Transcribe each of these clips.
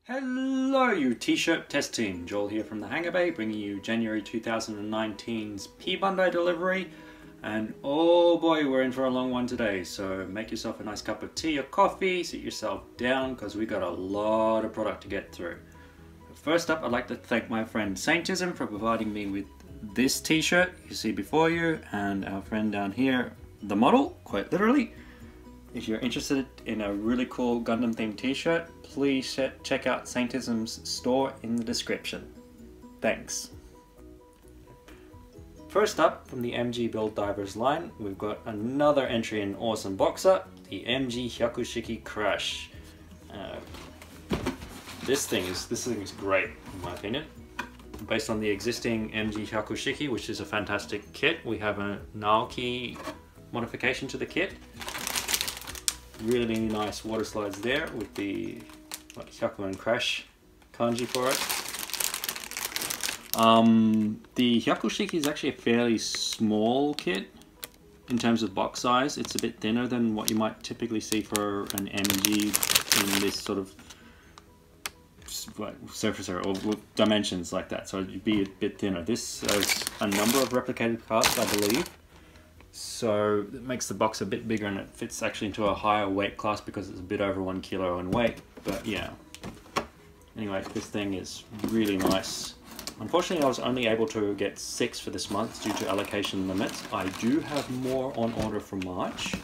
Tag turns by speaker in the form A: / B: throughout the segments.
A: Hello you t-shirt test team, Joel here from the Hangar Bay, bringing you January 2019's P Bandai delivery, and oh boy, we're in for a long one today, so make yourself a nice cup of tea or coffee, sit yourself down because we got a lot of product to get through. First up, I'd like to thank my friend Saintism for providing me with this t-shirt you see before you, and our friend down here, the model, quite literally. If you're interested in a really cool Gundam themed t-shirt, please check out Saintism's store in the description. Thanks. First up, from the MG Build Divers line, we've got another entry in awesome boxer, the MG Hyaku Shiki Crash. This thing is great in my opinion. Based on the existing MG Hyaku Shiki, which is a fantastic kit, we have a Naoki modification to the kit. Really nice water slides there with the Hyaku and Crash kanji for it. The Hyaku Shiki is actually a fairly small kit in terms of box size. It's a bit thinner than what you might typically see for an MG in this sort of surface area or dimensions like that, so it'd be a bit thinner. This has a number of replicated parts, I believe. So it makes the box a bit bigger and it fits actually into a higher weight class because it's a bit over 1 kilo in weight. But yeah. Anyway, this thing is really nice. Unfortunately, I was only able to get 6 for this month due to allocation limits. I do have more on order for March.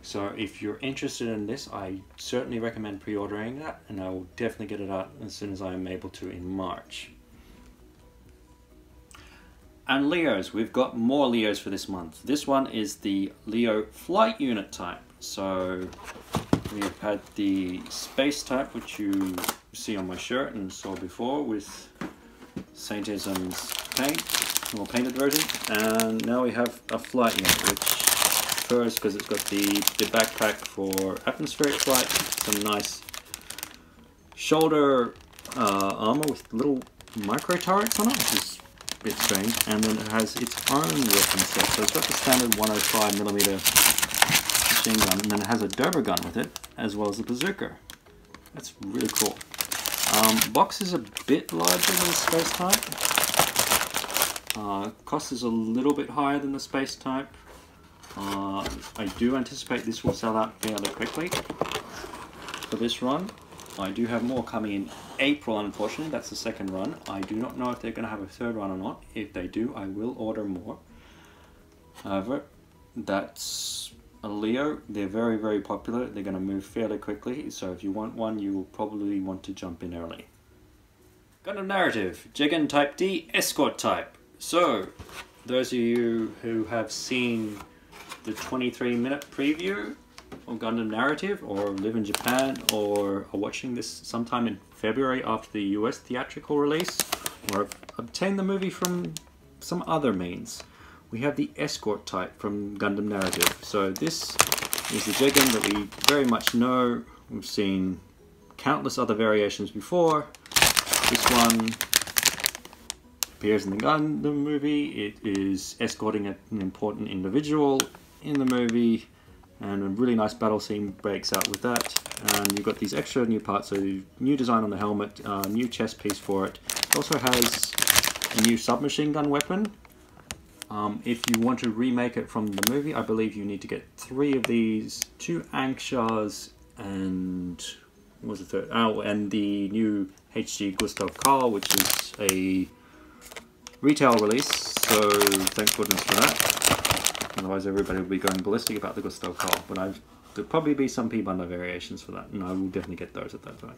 A: So if you're interested in this, I certainly recommend pre-ordering that, and I will definitely get it out as soon as I am able to in March. And Leos, we've got more Leos for this month. This one is the Leo Flight Unit type. So we've had the Space type, which you see on my shirt and saw before with Saintism's paint, or painted version. And now we have a Flight Unit, which first, because it's got the backpack for atmospheric flight, some nice shoulder armor with little micro turrets on it, which is bit strange, and then it has its own weapon set. So it's got the standard 105mm machine gun, and then it has a Doba gun with it, as well as a bazooka. That's really cool. Box is a bit larger than the Space type. Cost is a little bit higher than the Space type. I do anticipate this will sell out fairly quickly for this run. I do have more coming in April, unfortunately. That's the second run. I do not know if they're going to have a third run or not. If they do, I will order more. However, that's a Leo. They're very, very popular. They're going to move fairly quickly. So if you want one, you will probably want to jump in early. Gundam Narrative, Jegan Type D, Escort type. So, those of you who have seen the 23-minute preview or Gundam Narrative, or live in Japan, or are watching this sometime in February after the US theatrical release, or have obtained the movie from some other means, we have the Escort type from Gundam Narrative. So this is the Jegan that we very much know. We've seen countless other variations before. This one appears in the Gundam movie. It is escorting an important individual in the movie, and a really nice battle scene breaks out with that. And you've got these extra new parts, so new design on the helmet, new chest piece for it. It also has a new submachine gun weapon. If you want to remake it from the movie, I believe you need to get 3 of these, 2 Anshas, and what was the third? Oh, and the new HGUC, which is a retail release, so thank goodness for that. Otherwise everybody will be going ballistic about the Gustav Karl, but there'll probably be some P Bandai variations for that, and I will definitely get those at that time.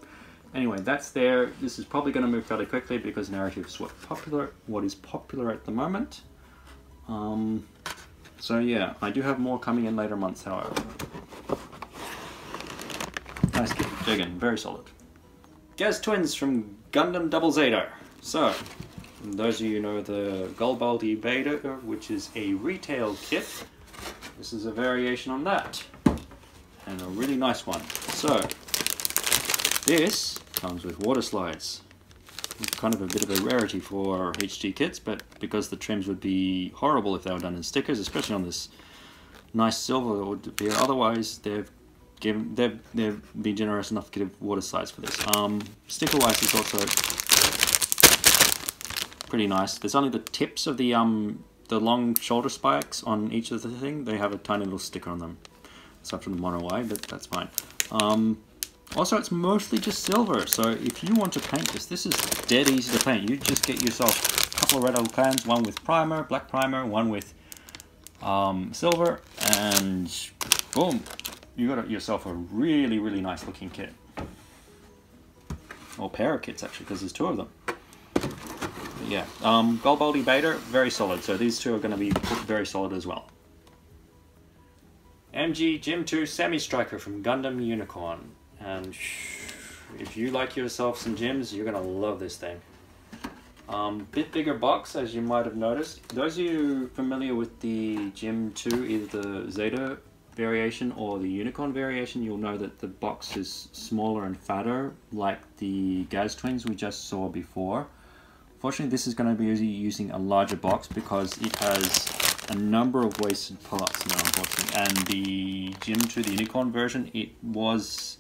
A: Anyway, that's there. This is probably going to move fairly quickly because Narrative is what is popular at the moment. So yeah, I do have more coming in later months, however. Nice kit, Jegan, very solid. Gaz Twins from Gundam Double Zeta. So, those of you who know the Garibaldi Beta, which is a retail kit, this is a variation on that, and a really nice one. So, this comes with water slides. It's kind of a bit of a rarity for HG kits, but because the trims would be horrible if they were done in stickers, especially on this nice silver that would appear. Otherwise, they've they've been generous enough to give water slides for this. Sticker wise is also pretty nice. There's only the tips of the long shoulder spikes on each of the thing. They have a tiny little sticker on them. It's up from the mono eye, but that's fine. Also, it's mostly just silver, so if you want to paint this is dead easy to paint. You just get yourself a couple of red old cans, one with primer, black primer, one with silver, and boom, you got yourself a really, really nice looking kit. Or pair of kits actually, because there's two of them. But yeah, Qubeley Beta, very solid, so these two are going to be very solid as well. MG Gym 2 Semi-Striker from Gundam Unicorn. And if you like yourself some gems, you're going to love this thing. Bit bigger box, as you might have noticed. Those of you familiar with the Gym 2, either the Zeta variation or the Unicorn variation, you'll know that the box is smaller and fatter, like the Gaz twins we just saw before. Fortunately, this is going to be using a larger box because it has a number of wasted pull-ups now, unfortunately. And the Gym 2, the Unicorn version, it was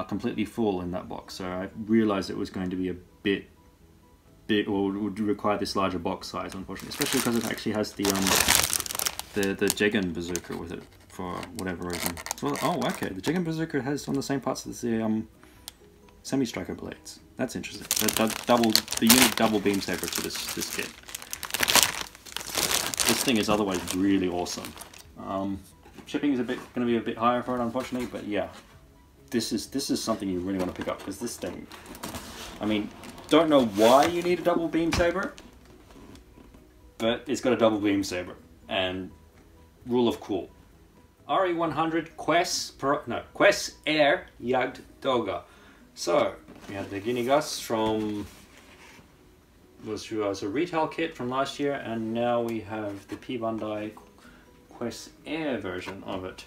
A: completely full in that box, so I realized it was going to be a bit or would require this larger box size, unfortunately, especially because it actually has the Jegan Berserker with it for whatever reason. So, oh, okay, the Jegan Berserker has on the same parts as the Semi-Striker blades. That's interesting. The unique double beam saber to this kit. This thing is otherwise really awesome. Shipping is going to be a bit higher for it, unfortunately, but yeah. This is something you really want to pick up, because this thing, I mean, don't know why you need a double beam saber, but it's got a double beam saber, and rule of cool. RE100 Quess Air Jagd Doga. So we had the Guinea Gus from was a retail kit from last year, and now we have the P Bandai Quess Air version of it.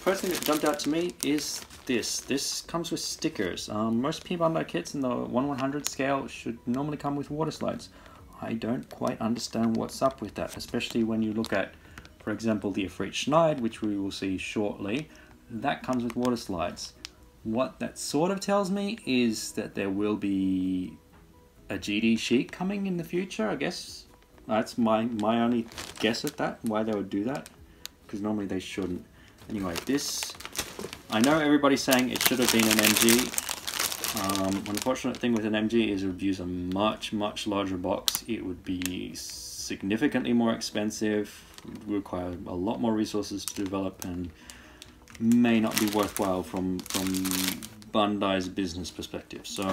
A: First thing that jumped out to me is this. This comes with stickers. Most P Bandai kits in the 1/100 scale should normally come with water slides. I don't quite understand what's up with that, especially when you look at, for example, the Efreet Schneid, which we will see shortly. That comes with water slides. What that sort of tells me is that there will be a GD sheet coming in the future, I guess. That's my only guess at that, why they would do that, because normally they shouldn't. Anyway, this, I know everybody's saying it should have been an MG. Unfortunate thing with an MG is it would use a much larger box. It would be significantly more expensive, would require a lot more resources to develop, and may not be worthwhile from Bandai's business perspective. So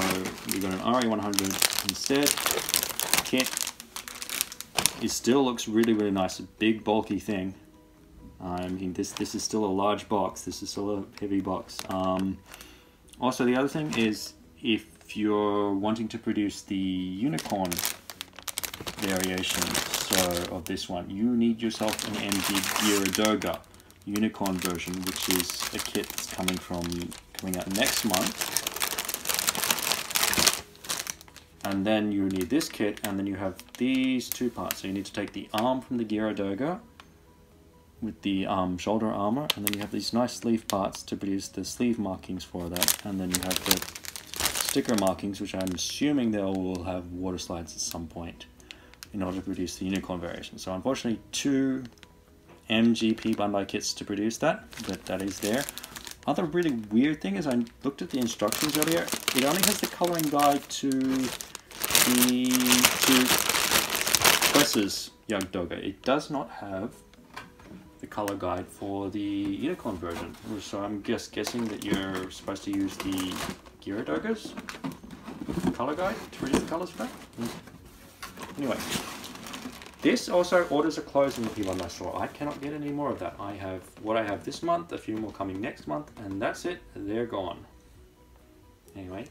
A: we got an RE100 instead. Kit. It still looks really nice, a big bulky thing. I mean, this is still a large box. This is still a heavy box. Also, the other thing is, if you're wanting to produce the Unicorn variation of this one, you need yourself an MG Geara Doga Unicorn version, which is a kit that's coming out next month. And then you need this kit, and then you have these two parts. So you need to take the arm from the Geara Doga with the shoulder armor, and then you have these nice sleeve parts to produce the sleeve markings for that, and then you have the sticker markings, which I'm assuming they will have water slides at some point in order to produce the Unicorn variation. So unfortunately, 2 MGP Bandai kits to produce that, but that is there. Other really weird thing is, I looked at the instructions earlier, it only has the coloring guide to Quess's Jagd Doga. It does not have the color guide for the Unicorn version, so I'm just guessing that you're supposed to use the Geara Doga's color guide to produce the colors for that. Anyway, this also orders are closed in the P Bandai store. I cannot get any more of that. I have what I have this month, a few more coming next month, and that's it. They're gone. Anyway,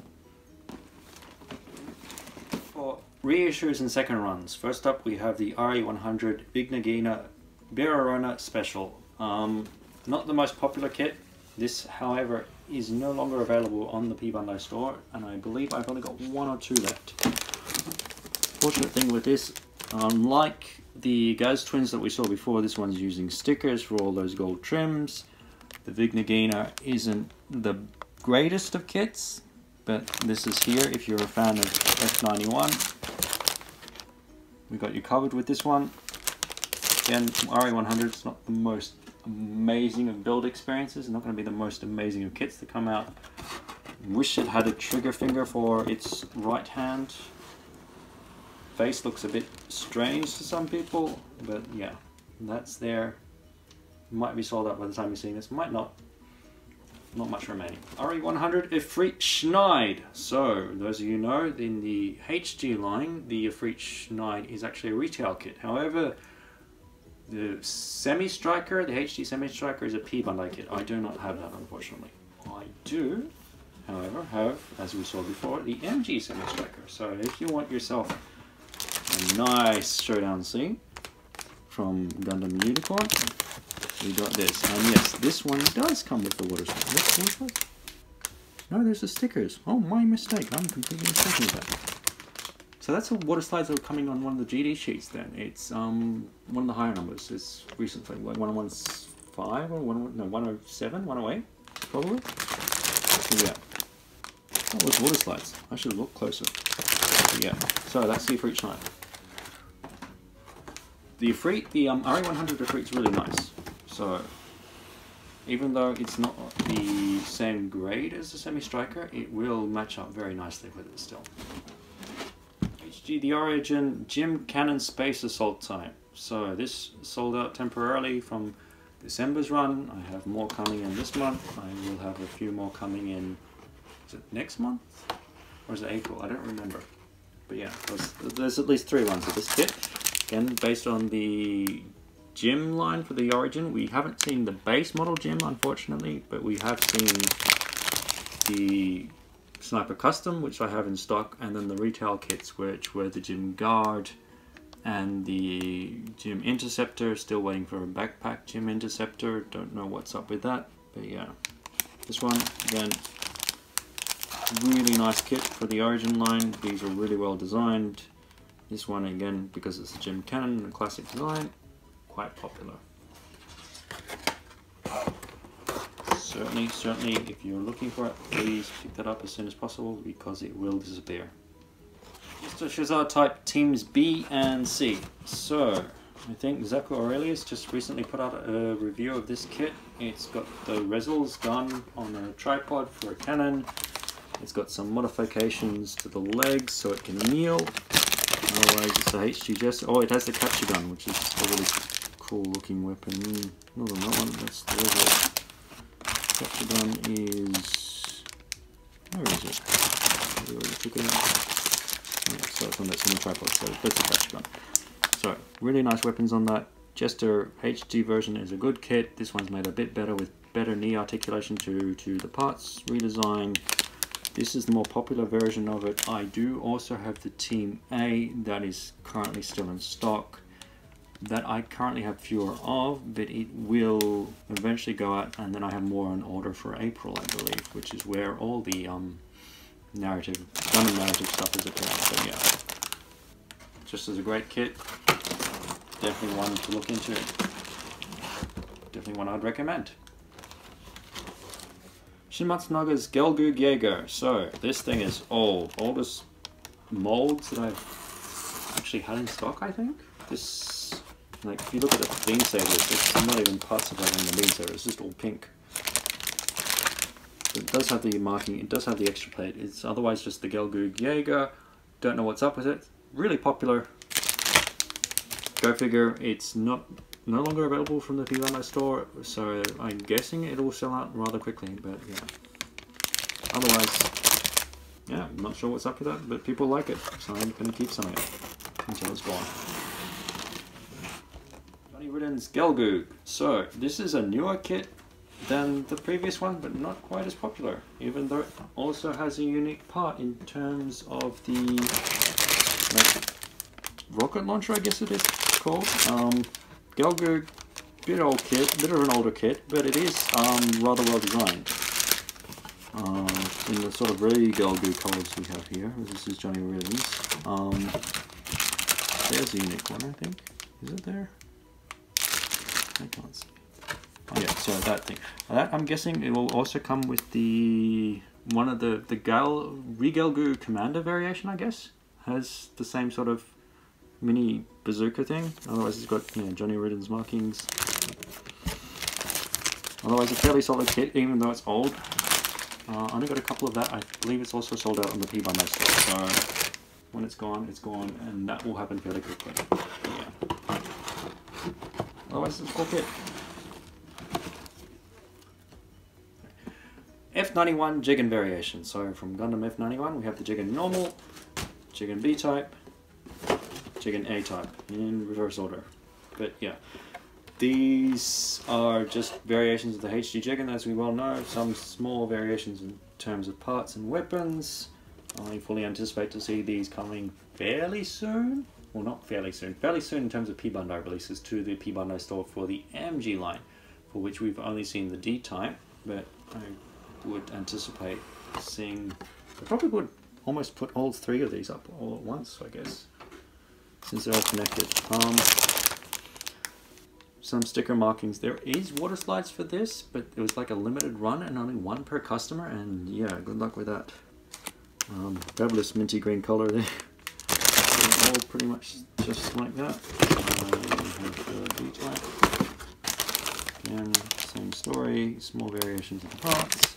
A: for reissues and second runs, first up we have the RE100 Vigna Ghina Berah Ronah Special. Not the most popular kit. This, however, is no longer available on the P Bandai store, and I believe I've only got 1 or 2 left. Fortunate thing with this, unlike the Gaz twins that we saw before, this one's using stickers for all those gold trims. The Vigna Ghina isn't the greatest of kits, but this is here if you're a fan of F91. We got you covered with this one. Again, RA100 is not the most amazing of build experiences, it's not going to be the most amazing of kits that come out. Wish it had a trigger finger for its right hand. Face looks a bit strange to some people, but yeah, that's there. Might be sold out by the time you're seeing this, might not. Not much remaining. RE100 Efreet Schneid. So, those of you know, in the HG line, the Efreet Schneid is actually a retail kit. However, the Semi-Striker, the HG Semi-Striker is a P Bandai kit. I do not have that, unfortunately. I do, however, have, as we saw before, the MG Semi-Striker. So, if you want yourself a nice showdown scene from Gundam Unicorn, we got this. And yes, this one does come with the water slide. No, there's the stickers. Oh, my mistake. I'm completely mistaken with that. So that's the water slides that are coming on one of the GD sheets then. It's one of the higher numbers. It's recently, like 115 or 107, 108, probably. So yeah. Oh, those water slides. I should look closer. But yeah. So that's the Efreet Schneid. The Efreet, the RE100 Efreet is really nice. So, even though it's not the same grade as the Semi-Striker, it will match up very nicely with it still. HG The Origin Gym Cannon Space Assault Type. So this sold out temporarily from December's run. I have more coming in this month. I will have a few more coming in, is it next month? Or is it April? I don't remember. But yeah, there's at least 3 runs of this kit. Again, based on the Gym line for the Origin. We haven't seen the base model Gym, unfortunately, but we have seen the Sniper Custom, which I have in stock, and then the retail kits, which were the Gym Guard and the Gym Interceptor. Still waiting for a backpack Gym Interceptor. Don't know what's up with that, but yeah. This one, again, really nice kit for the Origin line. These are really well designed. This one, again, because it's a Gym Cannon and a classic design, quite popular. Certainly, if you're looking for it, please pick that up as soon as possible because it will disappear. Just a Shezarr type teams B and C. So, I think Zaku Aurelius just recently put out a review of this kit. It's got the Rezels gun on a tripod for a cannon. It's got some modifications to the legs so it can kneel. Otherwise, it's a HG Jesta. Oh, it has the capture gun, which is a really cool looking weapon. Not on that one, that's the other. Capture gun is... where is it? We already took it out. Yeah, so it's on that same tripod, so that's the capture gun. So, really nice weapons on that. Jesta HG version is a good kit. This one's made a bit better with better knee articulation to the parts redesign. This is the more popular version of it. I do also have the Team A that is currently still in stock, that I currently have fewer of, but it will eventually go out, and then I have more on order for April, I believe, which is where all the Gundam narrative stuff is appearing. So yeah, just as a great kit, definitely one to look into. Definitely one I'd recommend. Shin Matsunaga's Gelgoog Jaeger. So this thing is oldest molds that I've actually had in stock, I think. This, like, if you look at the beam sabers, it's not even parts of it in the beam saber, it's just all pink. It does have the marking, it does have the extra plate. It's otherwise just the Gelgoog Jaeger. Don't know what's up with it. Really popular. Go figure, it's no longer available from the P Bandai store, so I'm guessing it will sell out rather quickly, but yeah. Otherwise, yeah, I'm not sure what's up with that, but people like it, so I'm going to keep some of it until it's gone. Johnny Ridden's Gelgoog. So, this is a newer kit than the previous one, but not quite as popular, even though it also has a unique part in terms of the rocket launcher, I guess it is called. Gelgoog, bit of an older kit, but it is rather well designed. In the sort of very Gelgoog colours we have here. This is Johnny Ridden's. There's a unique one, I think. Is it there? I can't see. Oh yeah, so that thing. That, I'm guessing it will also come with the one of the Gelgoog Commander variation, I guess. Has the same sort of mini bazooka thing. Otherwise it's got, you know, Johnny Ridden's markings. Otherwise a fairly solid kit, even though it's old. I only got a couple of that. I believe it's also sold out on the P Bandai store. So when it's gone, and that will happen fairly quickly. Yeah. Otherwise it's a cool kit. F91 Jegan variation. So from Gundam F91 we have the Jegan normal, Jegan B type, Jegan A type in reverse order. But yeah, these are just variations of the HD Jegan, as we well know. Some small variations in terms of parts and weapons. I fully anticipate to see these coming fairly soon. Well, not fairly soon. Fairly soon in terms of P Bandai releases to the P Bandai store for the MG line, for which we've only seen the D type, but I would anticipate seeing. I probably would almost put all three of these up all at once, I guess, since they're all connected. Some sticker markings. There is water slides for this, but it was like a limited run and only one per customer, and yeah, good luck with that. Fabulous minty green color there. They're all pretty much just like that. We have the B type. Again, same story, small variations of the parts.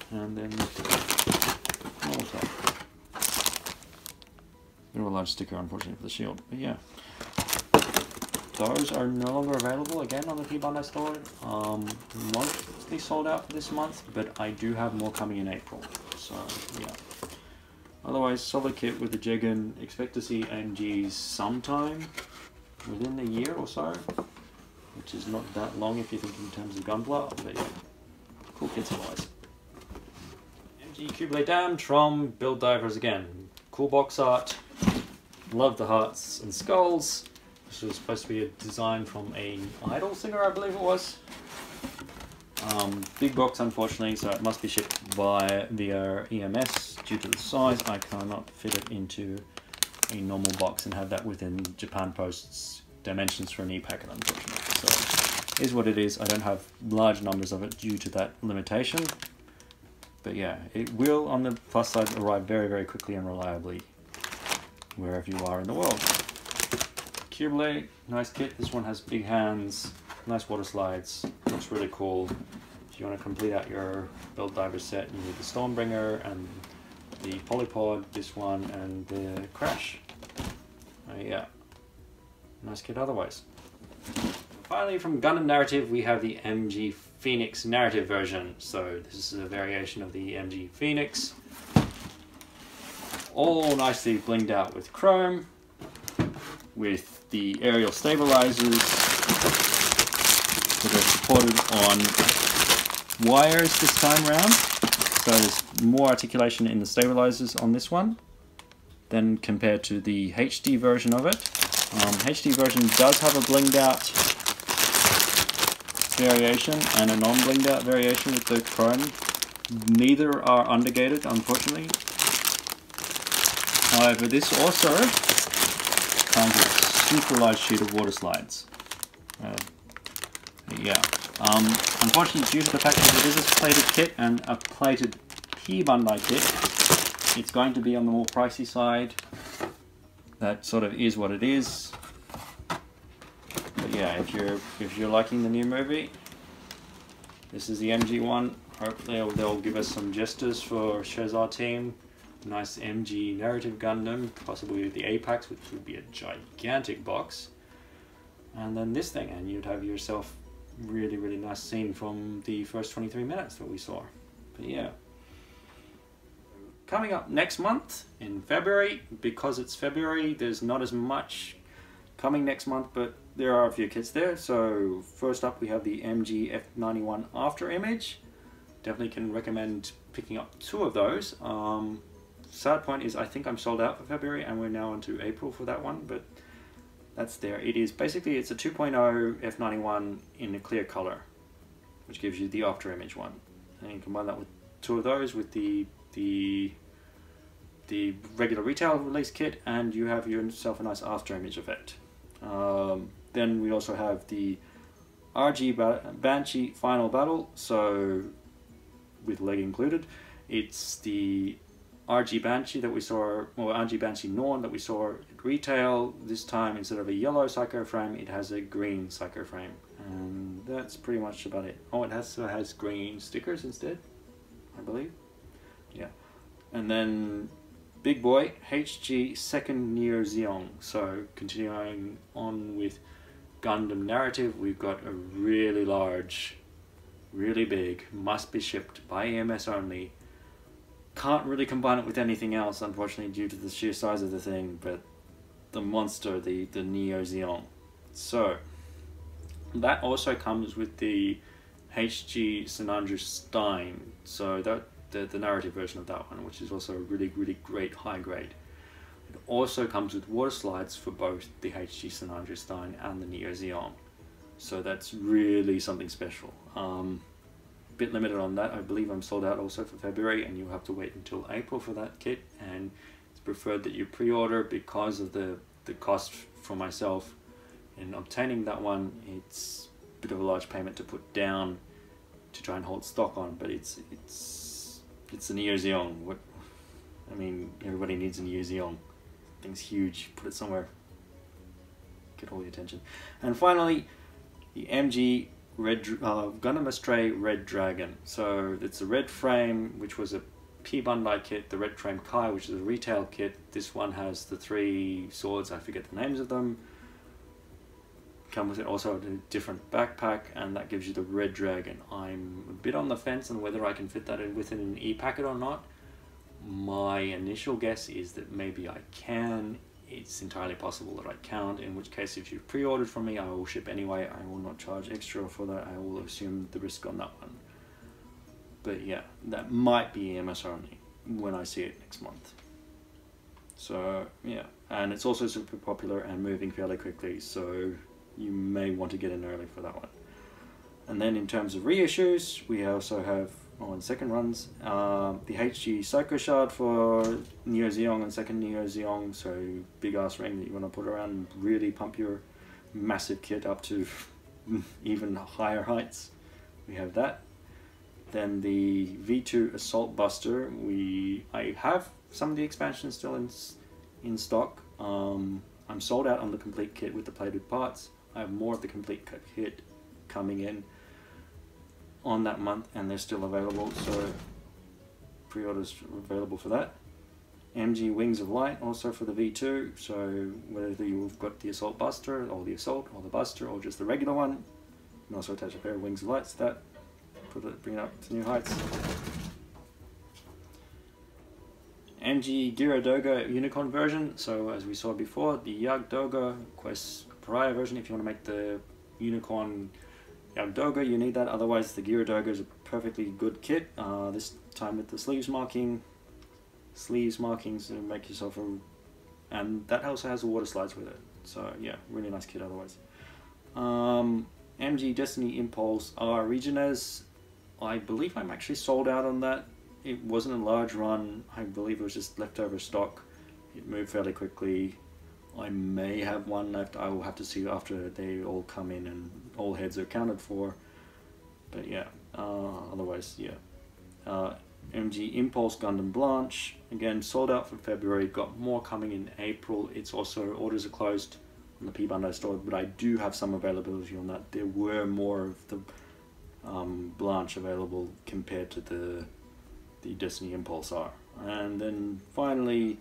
A: And then small top. Bit of a large sticker, unfortunately, for the shield, but yeah. Those are no longer available again on the P Bandai store. Mostly sold out for this month, but I do have more coming in April. So yeah. Otherwise, solid kit with the Jegan. Expect to see MGs sometime within the year or so, which is not that long if you think in terms of Gunpla, but yeah, cool kits otherwise. MG Qubeley Damned from Build Divers again. Cool box art. Love the hearts and skulls. This was supposed to be a design from an Idol singer, I believe it was. Big box, unfortunately, so it must be shipped via EMS. Due to the size, I cannot fit it into a normal box and have that within Japan Post's dimensions for an e-packet, unfortunately. So, is what it is. I don't have large numbers of it due to that limitation. But yeah, it will, on the plus side, arrive very, very quickly and reliably wherever you are in the world. Qubeley, nice kit. This one has big hands, nice water slides, looks really cool. If you want to complete out your Build Diver set, you need the Stormbringer and the Polypod, this one, and the Crash. Yeah, nice kit otherwise. Finally, from Gundam Narrative, we have the MG Phenex Narrative version. So this is a variation of the MG Phenex. All nicely blinged out with chrome, with the aerial stabilizers that are supported on wires this time around. So there's more articulation in the stabilizers on this one than compared to the HD version of it. HD version does have a blinged out variation and a non-blinged out variation with the chrome. Neither are undergated, unfortunately. However, this also comes with a super large sheet of water slides. Yeah. Unfortunately, due to the fact that it is a plated kit and a plated P Bandai kit, it's going to be on the more pricey side. That sort of is what it is. But yeah, if you're liking the new movie, this is the MG one. Hopefully they'll give us some Jestas for Shezarr team. Nice MG narrative Gundam, possibly with the Apex, which would be a gigantic box. And then this thing, and you'd have yourself really, really nice scene from the first 23 minutes that we saw. But yeah. Coming up next month, in February, because it's February, there's not as much coming next month, but there are a few kits there. So first up we have the MG F91 After Image. Definitely can recommend picking up 2 of those. Sad point is I think I'm sold out for February and we're now into April for that one, but that's there. It is basically, it's a 2.0 F91 in a clear color, which gives you the After Image one. And you combine that with 2 of those with the regular retail release kit, and you have yourself a nice After Image effect. Then we also have the Banshee Final Battle, so with leg included. It's the RG Banshee that we saw, or RG Banshee Norn that we saw at retail. This time, instead of a yellow psycho frame, it has a green psycho frame, and that's pretty much about it. Oh, it has green stickers instead, I believe. Yeah, and then big boy HG second Neo Zeong. So continuing on with Gundam narrative, we've got a really large, really big, must be shipped by EMS only. Can't really combine it with anything else, unfortunately, due to the sheer size of the thing, but the monster, the Neo Zeong. So that also comes with the HG Sinandra Stein, so that the narrative version of that one, which is also a really, really great high grade. It also comes with water slides for both the HG Sinandra Stein and the Neo Zeong, so that's really something special. Bit limited on that. I believe I'm sold out also for February, and you'll have to wait until April for that kit, and it's preferred that you pre-order because of the cost for myself in obtaining that one. It's a bit of a large payment to put down to try and hold stock on, but it's the Neo Zeong. What I mean, everybody needs a Neo Zeong. Thing's huge. Put it somewhere, get all the attention. And finally, the MG Gundam Astray Red Dragon. So it's a red frame, which was a P Bandai kit, the red frame Kai, which is a retail kit. This one has the 3 swords, I forget the names of them. Come with it also a different backpack, and that gives you the Red Dragon. I'm a bit on the fence on whether I can fit that in within an e-packet or not. My initial guess is that maybe I can. It's entirely possible that I can't, in which case if you've pre-ordered from me, I will ship anyway. I will not charge extra for that. I will assume the risk on that one. But yeah, that might be EMS only when I see it next month. So yeah, and it's also super popular and moving fairly quickly, so you may want to get in early for that one. And then in terms of reissues, we also have on second runs the HG Psycho Shard for Neo Zeong and second Neo Zeong, so big ass ring that you want to put around and really pump your massive kit up to even higher heights. We have that. Then the V2 Assault Buster. I have some of the expansions still in stock. I'm sold out on the complete kit with the plated parts. I have more of the complete kit coming in on that month, and they're still available, so pre-orders available for that. MG Wings of Light also for the V2, so whether you've got the Assault Buster or the Assault or the Buster or just the regular one, you can also attach a pair of Wings of Lights to that, bring it up to new heights. MG Geara Doga Unicorn version, so as we saw before, the Jagd Doga Quess Pariah version. If you want to make the Unicorn Jagd Doga, you need that, otherwise the Geara Doga is a perfectly good kit. This time with the sleeves markings to make yourself and that also has the water slides with it, so yeah, really nice kit otherwise. MG Destiny Impulse R Regiones, I believe I'm actually sold out on that. It wasn't a large run, I believe it was just leftover stock. It moved fairly quickly. I may have one left, I will have to see after they all come in and all heads are accounted for. But yeah, otherwise, yeah. MG Impulse Gundam Blanche, again sold out for February, got more coming in April. It's also, orders are closed on the P Bandai store, but I do have some availability on that. There were more of the Blanche available compared to the Destiny Impulse R. And then finally,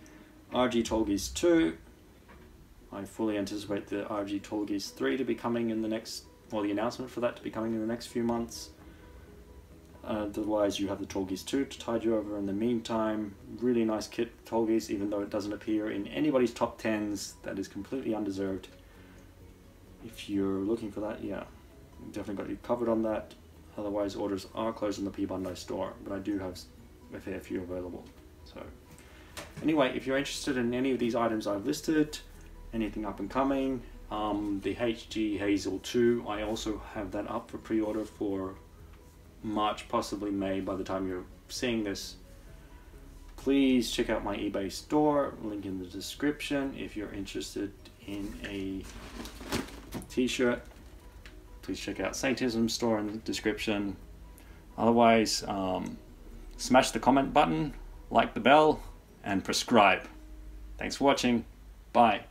A: RG Tolgis 2. I fully anticipate the RG Tolgis 3 to be coming in the next, or the announcement for that to be coming in the next few months. Otherwise you have the Tolgis 2 to tide you over in the meantime. Really nice kit, Tolgis, even though it doesn't appear in anybody's top 10s, that is completely undeserved. If you're looking for that, yeah, definitely got you covered on that. Otherwise orders are closed in the P Bandai store, but I do have a fair few available. So anyway, if you're interested in any of these items I've listed, anything up and coming, the HG Hazel 2, I also have that up for pre-order for March, possibly May by the time you're seeing this. Please check out my eBay store, link in the description if you're interested in a t-shirt, please check out Satism store in the description. Otherwise, smash the comment button, like the bell, and prescribe. Thanks for watching. Bye.